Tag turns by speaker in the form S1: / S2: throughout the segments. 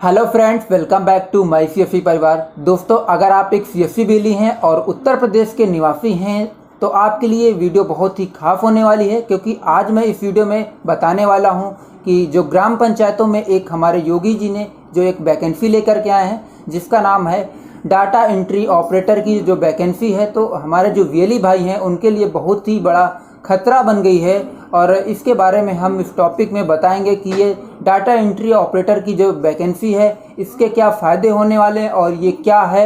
S1: Hello friends, welcome back to my CSC परिवार। दोस्तों, अगर आप एक सीएससी बेली हैं और उत्तर प्रदेश के निवासी हैं तो आपके लिए वीडियो बहुत ही खास होने वाली है, क्योंकि आज मैं इस वीडियो में बताने वाला हूं कि जो ग्राम पंचायतों में एक हमारे योगी जी ने जो एक वैकेंसी लेकर के आए हैं, जिसका नाम है डाटा एंट्री ऑपरेटर की जो वैकेंसी है, तो हमारे जो वीएलई भाई हैं उनके लिए बहुत ही बड़ा खतरा बन गई है। और इसके बारे में हम इस टॉपिक में बताएंगे कि ये डाटा एंट्री ऑपरेटर की जो वैकेंसी है, इसके क्या फ़ायदे होने वाले हैं और ये क्या है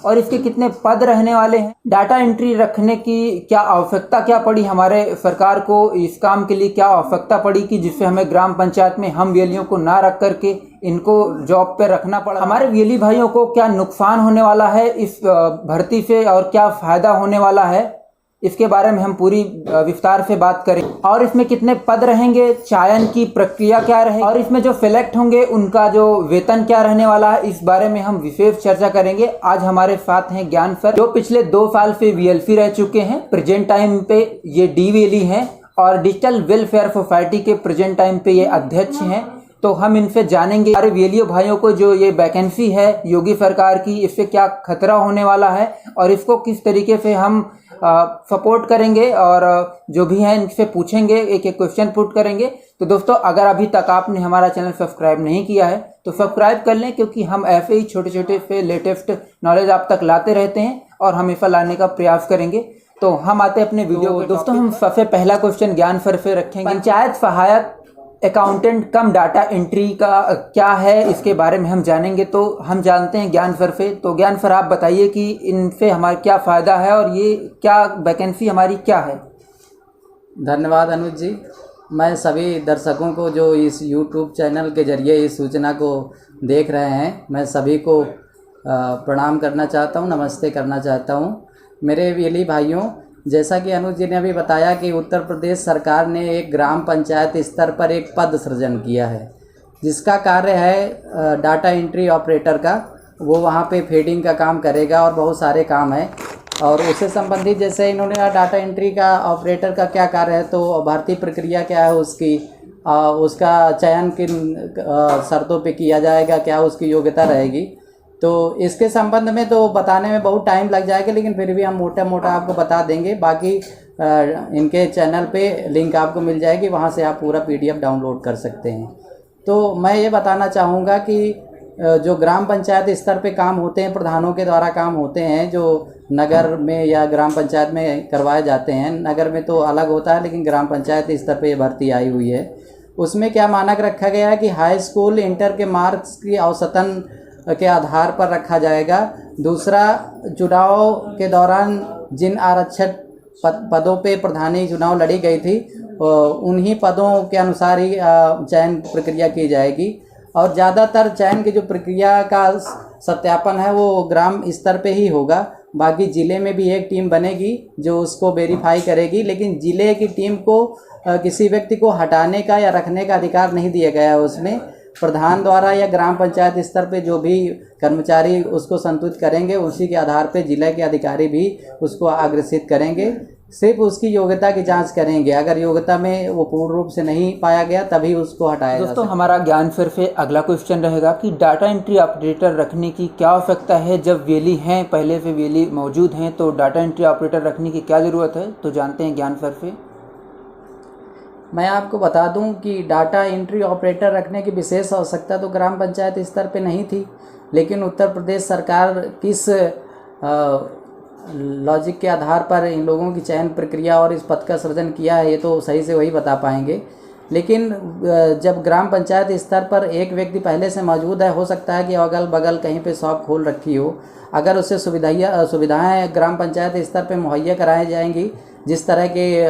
S1: और इसके कितने पद रहने वाले हैं। डाटा एंट्री रखने की क्या आवश्यकता क्या पड़ी हमारे सरकार को, इस काम के लिए क्या आवश्यकता पड़ी कि जिससे हमें ग्राम पंचायत में हम वीएलईओं को ना रख करके इनको जॉब पे रखना पड़ा। हमारे वीएलई भाइयों को क्या नुकसान होने वाला है इस भर्ती से और क्या फ़ायदा होने वाला है, इसके बारे में हम पूरी विस्तार से बात करें। और इसमें कितने पद रहेंगे, चयन की प्रक्रिया क्या रहेगी और इसमें जो सिलेक्ट होंगे उनका जो वेतन क्या रहने वाला है, इस बारे में हम विशेष चर्चा करेंगे। आज हमारे साथ हैं ज्ञान सर, जो पिछले 2 साल से वीएलसी रह चुके हैं। प्रेजेंट टाइम पे ये डीवीएलई हैं और डिजिटल वेलफेयर सोसाइटी के प्रेजेंट टाइम पे ये अध्यक्ष हैं। तो हम इनसे जानेंगे हमारे वीएलईओ भाइयों को जो ये वैकेंसी है योगी सरकार की, इससे क्या खतरा होने वाला है और इसको किस तरीके से हम सपोर्ट करेंगे और जो भी हैं इनसे पूछेंगे, एक एक क्वेश्चन पुट करेंगे। तो दोस्तों, अगर अभी तक आपने हमारा चैनल सब्सक्राइब नहीं किया है तो सब्सक्राइब कर लें, क्योंकि हम ऐसे ही छोटे छोटे से लेटेस्ट नॉलेज आप तक लाते रहते हैं और हमेशा लाने का प्रयास करेंगे। तो हम आते हैं अपने वीडियो को। दोस्तों, हम सबसे पहला क्वेश्चन ज्ञान सर से रखेंगे। पंचायत सहायक अकाउंटेंट कम डाटा एंट्री का क्या है, इसके बारे में हम जानेंगे। तो हम जानते हैं ज्ञान सर से। तो ज्ञान सर, आप बताइए कि इनसे हमारा क्या फ़ायदा है और ये क्या वैकेंसी हमारी क्या है।
S2: धन्यवाद अनुज जी। मैं सभी दर्शकों को जो इस YouTube चैनल के जरिए इस सूचना को देख रहे हैं, मैं सभी को प्रणाम करना चाहता हूं, नमस्ते करना चाहता हूं। मेरे वीएलई भाइयों, जैसा कि अनुज जी ने अभी बताया कि उत्तर प्रदेश सरकार ने एक ग्राम पंचायत स्तर पर एक पद सृजन किया है, जिसका कार्य है डाटा एंट्री ऑपरेटर का। वो वहाँ पे फीडिंग का काम करेगा और बहुत सारे काम है। और उससे संबंधित जैसे इन्होंने डाटा एंट्री का ऑपरेटर का क्या कार्य है, तो भर्ती प्रक्रिया क्या है उसकी, उसका चयन किन शर्तों पे किया जाएगा, क्या उसकी योग्यता रहेगी, तो इसके संबंध में तो बताने में बहुत टाइम लग जाएगा, लेकिन फिर भी हम मोटा मोटा आपको बता देंगे। बाकी इनके चैनल पे लिंक आपको मिल जाएगी, वहाँ से आप पूरा पीडीएफ डाउनलोड कर सकते हैं। तो मैं ये बताना चाहूँगा कि जो ग्राम पंचायत स्तर पे काम होते हैं, प्रधानों के द्वारा काम होते हैं, जो नगर में या ग्राम पंचायत में करवाए जाते हैं। नगर में तो अलग होता है, लेकिन ग्राम पंचायत स्तर पे ये भर्ती आई हुई है। उसमें क्या मानक रखा गया है कि हाई स्कूल इंटर के मार्क्स की औसतन के आधार पर रखा जाएगा। दूसरा, चुनाव के दौरान जिन आरक्षित पदों पे प्रधानी चुनाव लड़ी गई थी, उन्हीं पदों के अनुसार ही चयन प्रक्रिया की जाएगी। और ज़्यादातर चयन की जो प्रक्रिया का सत्यापन है वो ग्राम स्तर पे ही होगा। बाकी ज़िले में भी एक टीम बनेगी जो उसको वेरीफाई करेगी, लेकिन ज़िले की टीम को किसी व्यक्ति को हटाने का या रखने का अधिकार नहीं दिया गया है। उसमें प्रधान द्वारा या ग्राम पंचायत स्तर पे जो भी कर्मचारी उसको संतुलित करेंगे, उसी के आधार पे जिले के अधिकारी भी उसको अग्रसित करेंगे। सिर्फ उसकी योग्यता की जांच करेंगे। अगर योग्यता में वो पूर्ण रूप से नहीं पाया गया तभी उसको हटाया जाएगा।
S1: दोस्तों, हमारा ज्ञान सर से अगला क्वेश्चन रहेगा कि डाटा एंट्री ऑपरेटर रखने की क्या आवश्यकता है। जब वीएलई हैं, पहले से वीएलई मौजूद हैं, तो डाटा एंट्री ऑपरेटर रखने की क्या ज़रूरत है, तो जानते हैं ज्ञान सर से।
S2: मैं आपको बता दूं कि डाटा एंट्री ऑपरेटर रखने की विशेष आवश्यकता तो ग्राम पंचायत स्तर पे नहीं थी, लेकिन उत्तर प्रदेश सरकार किस लॉजिक के आधार पर इन लोगों की चयन प्रक्रिया और इस पद का सृजन किया है, ये तो सही से वही बता पाएंगे। लेकिन जब ग्राम पंचायत स्तर पर एक व्यक्ति पहले से मौजूद है, हो सकता है कि अगल बगल कहीं पे शॉप खोल रखी हो, अगर उससे सुविधाएँ ग्राम पंचायत स्तर पर मुहैया कराई जाएंगी, जिस तरह के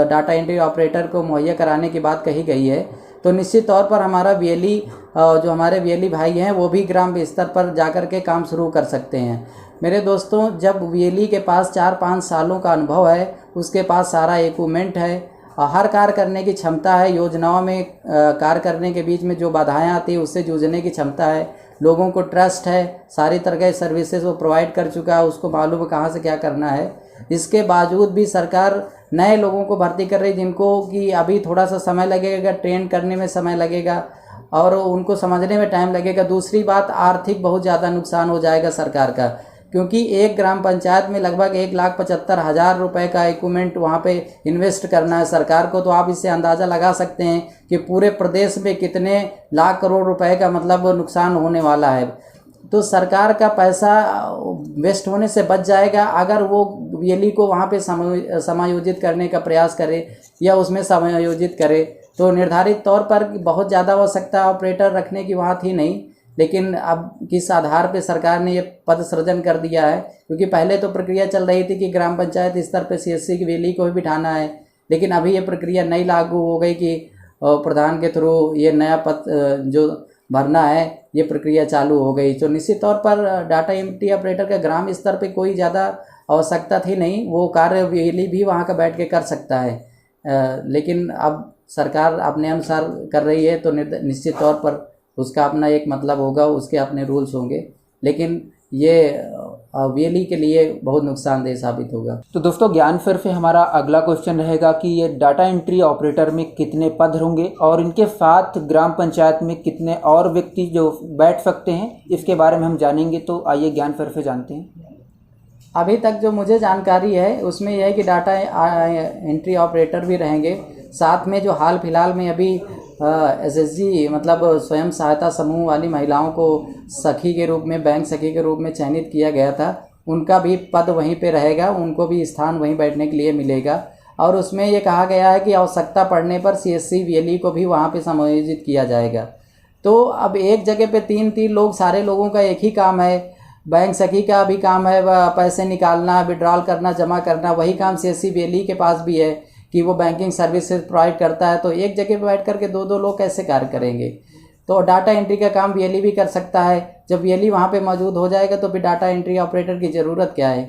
S2: डाटा एंट्री ऑपरेटर को मुहैया कराने की बात कही गई है, तो निश्चित तौर पर हमारा वीएलई जो हमारे वीएलई भाई हैं वो भी ग्राम स्तर पर जाकर के काम शुरू कर सकते हैं। मेरे दोस्तों, जब वीएलई के पास 4-5 सालों का अनुभव है, उसके पास सारा इक्विपमेंट है, हर कार्य करने की क्षमता है, योजनाओं में कार्य करने के बीच में जो बाधाएं आती है उससे जूझने की क्षमता है, लोगों को ट्रस्ट है, सारी तरह के सर्विसेज वो प्रोवाइड कर चुका है, उसको मालूम है कहाँ से क्या करना है। इसके बावजूद भी सरकार नए लोगों को भर्ती कर रही, जिनको कि अभी थोड़ा सा समय लगेगा, ट्रेन करने में समय लगेगा और उनको समझने में टाइम लगेगा। दूसरी बात, आर्थिक बहुत ज़्यादा नुकसान हो जाएगा सरकार का, क्योंकि एक ग्राम पंचायत में लगभग 1,75,000 रुपये का इक्विपमेंट वहाँ पे इन्वेस्ट करना है सरकार को। तो आप इससे अंदाज़ा लगा सकते हैं कि पूरे प्रदेश में कितने लाख करोड़ रुपए का मतलब नुकसान होने वाला है। तो सरकार का पैसा वेस्ट होने से बच जाएगा अगर वो वीएलई को वहाँ पे समायोजित करने का प्रयास करे या उसमें समायोजित करे। तो निर्धारित तौर पर बहुत ज़्यादा आवश्यकता ऑपरेटर रखने की वहाँ थी नहीं, लेकिन अब किस आधार पे सरकार ने ये पद सृजन कर दिया है, क्योंकि पहले तो प्रक्रिया चल रही थी कि ग्राम पंचायत स्तर पे सीएससी की वीएलई को भी बिठाना है, लेकिन अभी ये प्रक्रिया नई लागू हो गई कि प्रधान के थ्रू ये नया पद जो भरना है ये प्रक्रिया चालू हो गई। तो निश्चित तौर पर डाटा एंट्री ऑपरेटर का ग्राम स्तर पे कोई ज़्यादा आवश्यकता थी नहीं, वो कार्य वीएलई भी वहाँ का बैठ के कर सकता है। लेकिन अब सरकार अपने अनुसार कर रही है तो निश्चित तौर पर उसका अपना एक मतलब होगा, उसके अपने रूल्स होंगे, लेकिन ये वीएलई के लिए बहुत नुकसानदेह साबित होगा।
S1: तो दोस्तों, ज्ञान फेयर से हमारा अगला क्वेश्चन रहेगा कि ये डाटा एंट्री ऑपरेटर में कितने पद होंगे और इनके साथ ग्राम पंचायत में कितने और व्यक्ति जो बैठ सकते हैं, इसके बारे में हम जानेंगे। तो आइए ज्ञान फेयर से जानते हैं।
S2: अभी तक जो मुझे जानकारी है उसमें यह है कि डाटा एंट्री ऑपरेटर भी रहेंगे, साथ में जो हाल फिलहाल में अभी एसएचजी मतलब स्वयं सहायता समूह वाली महिलाओं को सखी के रूप में, बैंक सखी के रूप में चयनित किया गया था, उनका भी पद वहीं पे रहेगा, उनको भी स्थान वहीं बैठने के लिए मिलेगा। और उसमें ये कहा गया है कि आवश्यकता पड़ने पर सीएससी वीएलई को भी वहाँ पे समायोजित किया जाएगा। तो अब एक जगह पे 3-3 लोग, सारे लोगों का एक ही काम है, बैंक सखी का भी काम है पैसे निकालना, विड्रॉल करना, जमा करना, वही काम सीएससी वीएलई के पास भी है कि वो बैंकिंग सर्विसेज प्रोवाइड करता है। तो एक जगह पर बैठ करके 2-2 लोग कैसे कार्य करेंगे? तो डाटा एंट्री का काम वीएलई भी कर सकता है। जब वीएलई वहाँ पे मौजूद हो जाएगा तो फिर डाटा एंट्री ऑपरेटर की ज़रूरत क्या है?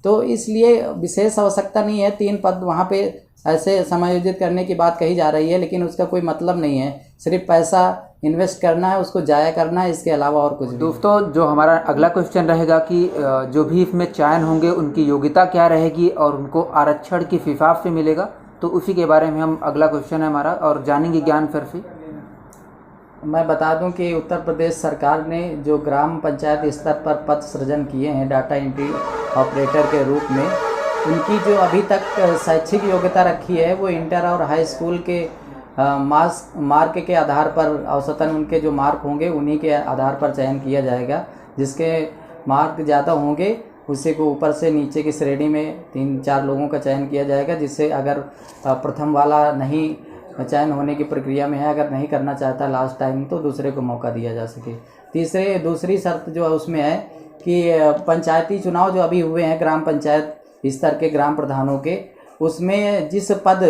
S2: तो इसलिए विशेष आवश्यकता नहीं है। 3 पद वहाँ पे ऐसे समायोजित करने की बात कही जा रही है, लेकिन उसका कोई मतलब नहीं है, सिर्फ पैसा इन्वेस्ट करना है, उसको जाया करना है, इसके अलावा और कुछ भी।
S1: दोस्तों, जो हमारा अगला क्वेश्चन रहेगा कि जो भी इसमें चयन होंगे उनकी योग्यता क्या रहेगी और उनको आरक्षण किस हिसाब से मिलेगा, तो उसी के बारे में हम अगला क्वेश्चन है हमारा और जानेंगे ज्ञान फेयर से।
S2: मैं बता दूं कि उत्तर प्रदेश सरकार ने जो ग्राम पंचायत स्तर पर पद सृजन किए हैं डाटा एंट्री ऑपरेटर के रूप में, उनकी जो अभी तक शैक्षिक योग्यता रखी है वो इंटर और हाई स्कूल के मार्क के आधार पर, औसतन उनके जो मार्क होंगे उन्हीं के आधार पर चयन किया जाएगा। जिसके मार्क ज़्यादा होंगे उसी को ऊपर से नीचे की श्रेणी में 3-4 लोगों का चयन किया जाएगा, जिससे अगर प्रथम वाला नहीं चयन होने की प्रक्रिया में है, अगर नहीं करना चाहता लास्ट टाइम, तो दूसरे को मौका दिया जा सके। दूसरी शर्त जो उसमें है कि पंचायती चुनाव जो अभी हुए हैं ग्राम पंचायत स्तर के ग्राम प्रधानों के, उसमें जिस पद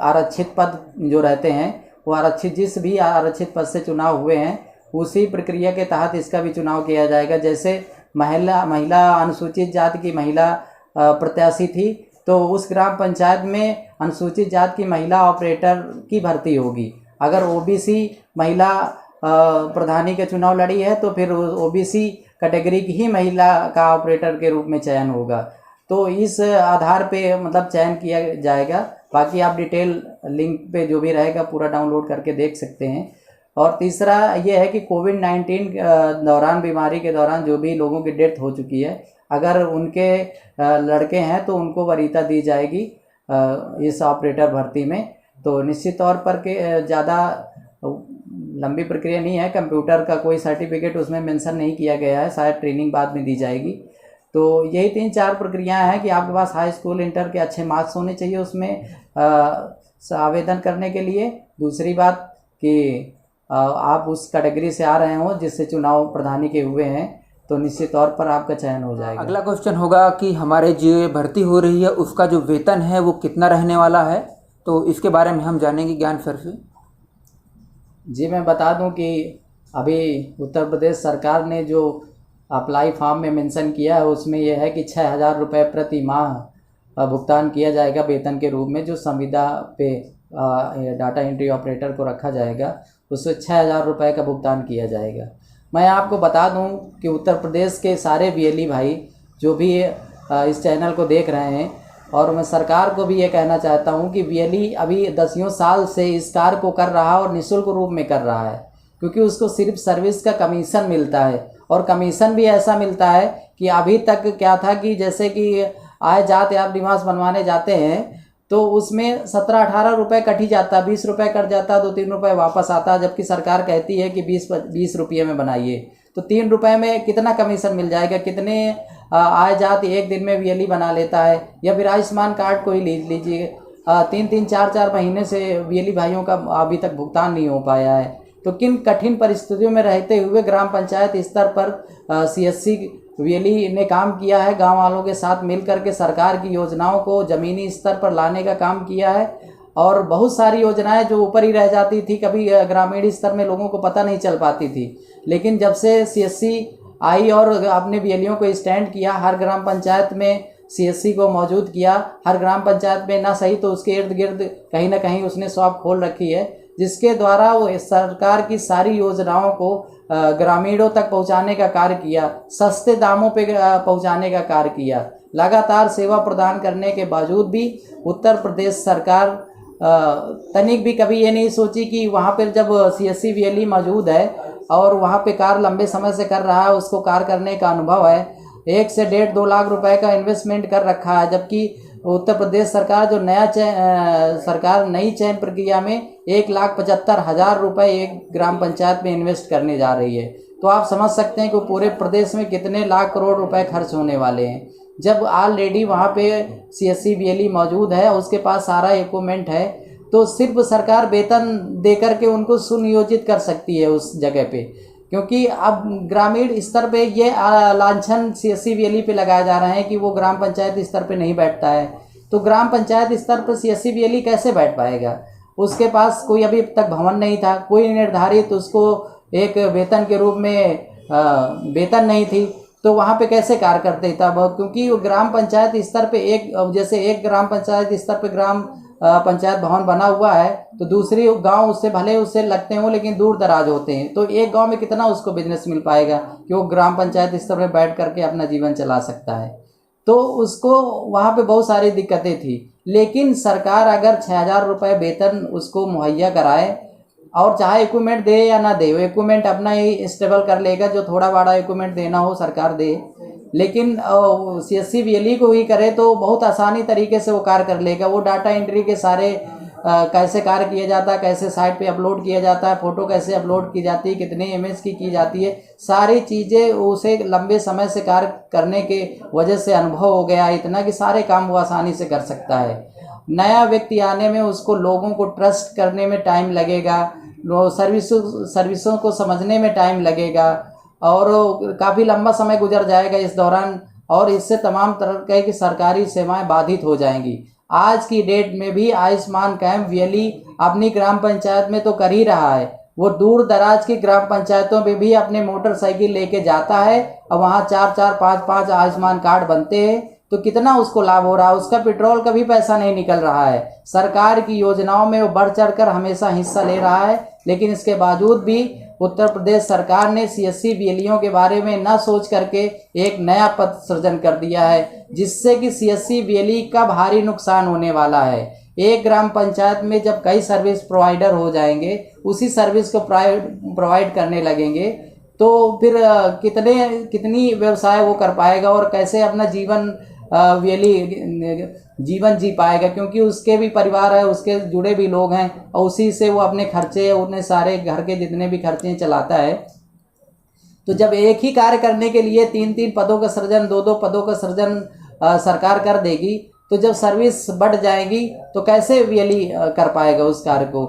S2: आरक्षित पद जो रहते हैं वो आरक्षित, जिस भी आरक्षित पद से चुनाव हुए हैं उसी प्रक्रिया के तहत इसका भी चुनाव किया जाएगा। जैसे महिला अनुसूचित जाति की महिला प्रत्याशी थी, तो उस ग्राम पंचायत में अनुसूचित जाति की महिला ऑपरेटर की भर्ती होगी। अगर ओबीसी महिला प्रधानी के चुनाव लड़ी है तो फिर ओबीसी कैटेगरी की ही महिला का ऑपरेटर के रूप में चयन होगा। तो इस आधार पे मतलब चयन किया जाएगा। बाकी आप डिटेल लिंक पे जो भी रहेगा पूरा डाउनलोड करके देख सकते हैं। और तीसरा ये है कि कोविड-19 दौरान, बीमारी के दौरान जो भी लोगों की डेथ हो चुकी है, अगर उनके लड़के हैं तो उनको वरीयता दी जाएगी इस ऑपरेटर भर्ती में। तो निश्चित तौर पर के ज़्यादा लंबी प्रक्रिया नहीं है, कंप्यूटर का कोई सर्टिफिकेट उसमें मेंशन नहीं किया गया है, शायद ट्रेनिंग बाद में दी जाएगी। तो यही 3-4 प्रक्रियाएं हैं कि आपके पास हाई स्कूल इंटर के अच्छे मार्क्स होने चाहिए उसमें आवेदन करने के लिए। दूसरी बात कि आप उस कैटेगरी से आ रहे हो जिससे चुनाव प्रधानी के हुए हैं, तो निश्चित तौर पर आपका चयन हो जाएगा।
S1: अगला क्वेश्चन होगा कि हमारे जो भर्ती हो रही है उसका जो वेतन है वो कितना रहने वाला है, तो इसके बारे में हम जानेंगे ज्ञान सर से।
S2: जी, मैं बता दूं कि अभी उत्तर प्रदेश सरकार ने जो अप्लाई फॉर्म में मेंशन किया है उसमें यह है कि 6,000 रुपये प्रति माह भुगतान किया जाएगा वेतन के रूप में। जो संविदा पे डाटा एंट्री ऑपरेटर को रखा जाएगा उससे 6,000 रुपये का भुगतान किया जाएगा। मैं आपको बता दूं कि उत्तर प्रदेश के सारे वीएलई भाई जो भी इस चैनल को देख रहे हैं, और मैं सरकार को भी ये कहना चाहता हूं कि वीएलई अभी 10 साल से इस कार्य को कर रहा है और निःशुल्क रूप में कर रहा है, क्योंकि उसको सिर्फ सर्विस का कमीशन मिलता है। और कमीशन भी ऐसा मिलता है कि अभी तक क्या था कि जैसे कि आय जात या निवास बनवाने जाते हैं तो उसमें 17-18 रुपये कट ही जाता, 20 रुपये कट जाता, 2-3 रुपये वापस आता, जबकि सरकार कहती है कि 20 रुपये में बनाइए। तो 3 रुपये में कितना कमीशन मिल जाएगा? कितने आय जात एक दिन में वीएलई बना लेता है? या फिर आयुष्मान कार्ड को ही लीजिए, 3-3, 4-4 महीने से वीएलई भाइयों का अभी तक भुगतान नहीं हो पाया है। तो किन कठिन परिस्थितियों में रहते हुए ग्राम पंचायत स्तर पर सीएससी वीएलई ने काम किया है, गांव वालों के साथ मिलकर के सरकार की योजनाओं को ज़मीनी स्तर पर लाने का काम किया है। और बहुत सारी योजनाएं जो ऊपर ही रह जाती थी, कभी ग्रामीण स्तर में लोगों को पता नहीं चल पाती थी, लेकिन जब से सीएससी आई और अपने वीएलईओं को स्टैंड किया, हर ग्राम पंचायत में सीएससी को मौजूद किया, हर ग्राम पंचायत में ना सही तो उसके इर्द गिर्द कहीं ना कहीं उसने शॉप खोल रखी है, जिसके द्वारा वो सरकार की सारी योजनाओं को ग्रामीणों तक पहुंचाने का कार्य किया, सस्ते दामों पे पहुंचाने का कार्य किया। लगातार सेवा प्रदान करने के बावजूद भी उत्तर प्रदेश सरकार तनिक भी कभी ये नहीं सोची कि वहाँ पर जब सीएससी वीएलई मौजूद है और वहाँ पे कार्य लंबे समय से कर रहा है, उसको कार्य करने का अनुभव है, 1 से 1.5-2 लाख रुपए का इन्वेस्टमेंट कर रखा है, जबकि उत्तर प्रदेश सरकार जो सरकार नई चयन प्रक्रिया में 1,75,000 रुपये एक ग्राम पंचायत में इन्वेस्ट करने जा रही है। तो आप समझ सकते हैं कि पूरे प्रदेश में कितने लाख करोड़ रुपए खर्च होने वाले हैं, जब ऑलरेडी वहाँ पे सीएससी वीएलई मौजूद है, उसके पास सारा इक्विपमेंट है, तो सिर्फ सरकार वेतन दे करके उनको सुनियोजित कर सकती है उस जगह पे। क्योंकि अब ग्रामीण स्तर पे ये लांछन सीएससी वीएलई पे लगाया जा रहा है कि वो ग्राम पंचायत स्तर पे नहीं बैठता है। तो ग्राम पंचायत स्तर पर सीएससी वीएलई कैसे बैठ पाएगा? उसके पास कोई अभी तक भवन नहीं था, कोई निर्धारित उसको एक वेतन के रूप में वेतन नहीं थी, तो वहाँ पे कैसे कार्य करते था? क्योंकि वो ग्राम पंचायत स्तर पे एक ग्राम पंचायत स्तर पे ग्राम पंचायत भवन बना हुआ है, तो दूसरी गांव उससे भले उससे लगते हों लेकिन दूर दराज होते हैं, तो एक गांव में कितना उसको बिजनेस मिल पाएगा कि वो ग्राम पंचायत स्तर पर बैठ करके अपना जीवन चला सकता है? तो उसको वहाँ पे बहुत सारी दिक्कतें थी। लेकिन सरकार अगर 6,000 रुपये वेतन उसको मुहैया कराए, और चाहे इक्विपमेंट दे या ना दे, वो इक्विपमेंट अपना ही स्टेबल कर लेगा, जो थोड़ा बड़ा इक्विपमेंट देना हो सरकार दे, लेकिन सीएससी वीएलई को ही करे तो बहुत आसानी तरीके से वो कार्य कर लेगा। वो डाटा एंट्री के सारे कैसे कार्य किया जाता है, कैसे साइट पे अपलोड किया जाता है, फ़ोटो कैसे अपलोड की जाती है, कितने इमेज की जाती है, सारी चीज़ें उसे लंबे समय से कार्य करने के वजह से अनुभव हो गया है इतना कि सारे काम वो आसानी से कर सकता है। नया व्यक्ति आने में उसको लोगों को ट्रस्ट करने में टाइम लगेगा, सर्विसों को समझने में टाइम लगेगा, और काफ़ी लंबा समय गुजर जाएगा इस दौरान, और इससे तमाम तरह की सरकारी सेवाएं बाधित हो जाएंगी। आज की डेट में भी आयुष्मान कैंप वीएलई अपनी ग्राम पंचायत में तो कर ही रहा है, वो दूर दराज की ग्राम पंचायतों में भी अपने मोटरसाइकिल लेके जाता है और वहाँ 4-4, 5-5 आयुष्मान कार्ड बनते हैं। तो कितना उसको लाभ हो रहा है? उसका पेट्रोल का भी पैसा नहीं निकल रहा है। सरकार की योजनाओं में वो बढ़ चढ़कर हमेशा हिस्सा ले रहा है, लेकिन इसके बावजूद भी उत्तर प्रदेश सरकार ने सीएससी वीएलईओं के बारे में न सोच करके एक नया पद सृजन कर दिया है, जिससे कि सीएससी वीएलई का भारी नुकसान होने वाला है। एक ग्राम पंचायत में जब कई सर्विस प्रोवाइडर हो जाएंगे, उसी सर्विस को प्रोवाइड करने लगेंगे, तो फिर कितनी व्यवसाय वो कर पाएगा और कैसे अपना जीवन जी पाएगा? क्योंकि उसके भी परिवार है, उसके जुड़े भी लोग हैं, और उसी से वो अपने खर्चे, उतने सारे घर के जितने भी खर्चे चलाता है। तो जब एक ही कार्य करने के लिए 3-3 पदों का सृजन, 2-2 पदों का सृजन सरकार कर देगी, तो जब सर्विस बढ़ जाएगी तो कैसे वीएलई कर पाएगा उस कार्य को?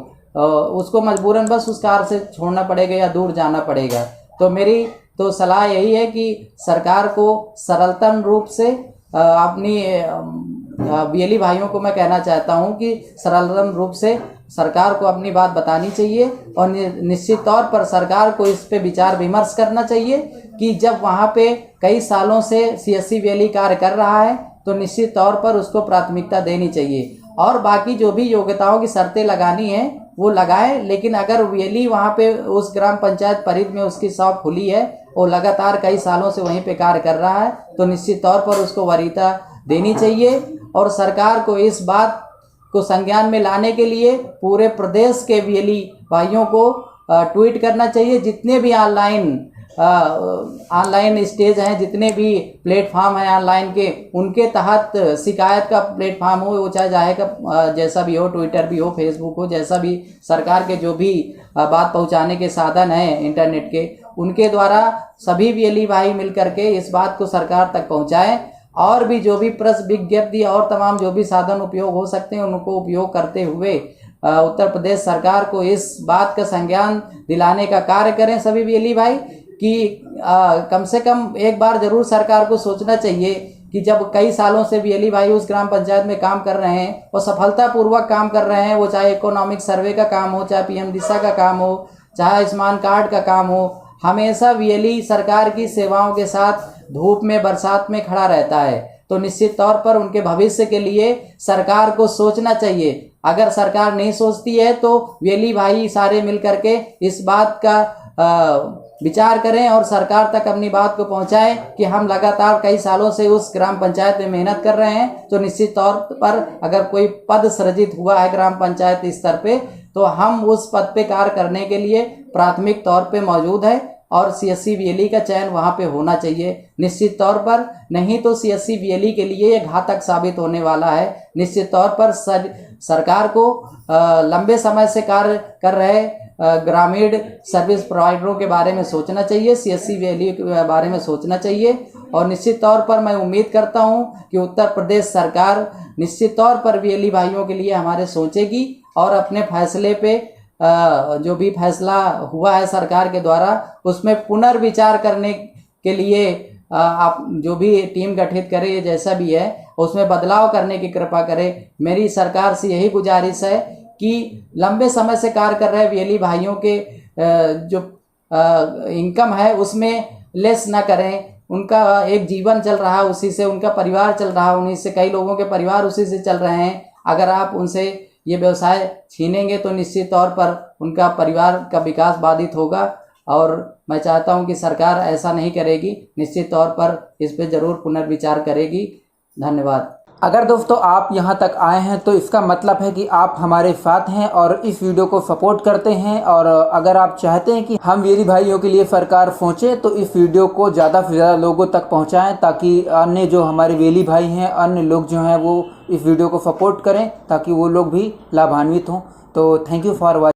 S2: उसको मजबूरन बस उस कार्य से छोड़ना पड़ेगा या दूर जाना पड़ेगा। तो मेरी तो सलाह यही है कि सरकार को सरलतम रूप से अपनी वीएलई भाइयों को मैं कहना चाहता हूं कि सरलतम रूप से सरकार को अपनी बात बतानी चाहिए, और निश्चित तौर पर सरकार को इस पे विचार विमर्श करना चाहिए कि जब वहां पे कई सालों से सीएससी वीएलई कार्य कर रहा है तो निश्चित तौर पर उसको प्राथमिकता देनी चाहिए, और बाकी जो भी योग्यताओं की शर्तें लगानी है वो लगाए। लेकिन अगर वीएलई वहाँ पे उस ग्राम पंचायत परिधि में उसकी शॉप खुली है और लगातार कई सालों से वहीं पे कार्य कर रहा है, तो निश्चित तौर पर उसको वरीयता देनी चाहिए। और सरकार को इस बात को संज्ञान में लाने के लिए पूरे प्रदेश के वीएलई भाइयों को ट्वीट करना चाहिए। जितने भी ऑनलाइन स्टेज हैं, जितने भी प्लेटफॉर्म हैं ऑनलाइन के, उनके तहत शिकायत का प्लेटफॉर्म हो, वो चाहे का जैसा भी हो, ट्विटर भी हो, फेसबुक हो, जैसा भी सरकार के जो भी बात पहुंचाने के साधन हैं इंटरनेट के, उनके द्वारा सभी वीएलई भाई मिल करके इस बात को सरकार तक पहुंचाएं। और भी जो भी प्रेस विज्ञप्ति और तमाम जो भी साधन उपयोग हो सकते हैं, उनको उपयोग करते हुए उत्तर प्रदेश सरकार को इस बात का संज्ञान दिलाने का कार्य करें सभी वीएलई भाई कि कम से कम एक बार जरूर सरकार को सोचना चाहिए कि जब कई सालों से वीएलई भाई उस ग्राम पंचायत में काम कर रहे हैं और सफलतापूर्वक काम कर रहे हैं, वो चाहे इकोनॉमिक सर्वे का काम हो, चाहे पीएम दिशा का काम हो, चाहे आयुष्मान कार्ड का काम हो, हमेशा वीएलई सरकार की सेवाओं के साथ धूप में बरसात में खड़ा रहता है। तो निश्चित तौर पर उनके भविष्य के लिए सरकार को सोचना चाहिए। अगर सरकार नहीं सोचती है तो वीएलई भाई सारे मिल करके इस बात का विचार करें और सरकार तक अपनी बात को पहुंचाएं कि हम लगातार कई सालों से उस ग्राम पंचायत में मेहनत कर रहे हैं। तो निश्चित तौर पर अगर कोई पद सृजित हुआ है ग्राम पंचायत स्तर पे, तो हम उस पद पे कार्य करने के लिए प्राथमिक तौर पे मौजूद है और सीएससी वीएलई का चयन वहां पे होना चाहिए निश्चित तौर पर। नहीं तो सीएससी वीएलई के लिए ये घातक साबित होने वाला है। निश्चित तौर पर सरकार को लंबे समय से कार्य कर रहे ग्रामीण सर्विस प्रोवाइडरों के बारे में सोचना चाहिए, सीएससी वीएलई के बारे में सोचना चाहिए। और निश्चित तौर पर मैं उम्मीद करता हूं कि उत्तर प्रदेश सरकार निश्चित तौर पर वीएलई भाइयों के लिए हमारे सोचेगी और अपने फैसले पे जो भी फैसला हुआ है सरकार के द्वारा, उसमें पुनर्विचार करने के लिए आप जो भी टीम गठित करे, जैसा भी है उसमें बदलाव करने की कृपा करें। मेरी सरकार से यही गुजारिश है कि लंबे समय से कार्य कर रहे वीएलई भाइयों के जो इनकम है उसमें लेस ना करें। उनका एक जीवन चल रहा है, उसी से उनका परिवार चल रहा है, उन्हीं से कई लोगों के परिवार उसी से चल रहे हैं। अगर आप उनसे ये व्यवसाय छीनेंगे तो निश्चित तौर पर उनका परिवार का विकास बाधित होगा। और मैं चाहता हूं कि सरकार ऐसा नहीं करेगी, निश्चित तौर पर इस पर जरूर पुनर्विचार करेगी। धन्यवाद।
S1: अगर दोस्तों आप यहाँ तक आए हैं तो इसका मतलब है कि आप हमारे साथ हैं और इस वीडियो को सपोर्ट करते हैं। और अगर आप चाहते हैं कि हम वीएलई भाइयों के लिए सरकार सोचे तो इस वीडियो को ज़्यादा से ज़्यादा लोगों तक पहुँचाएं, ताकि अन्य जो हमारे वीएलई भाई हैं, अन्य लोग जो हैं वो इस वीडियो को सपोर्ट करें, ताकि वो लोग भी लाभान्वित हों। तो थैंक यू फॉर वॉचिंग।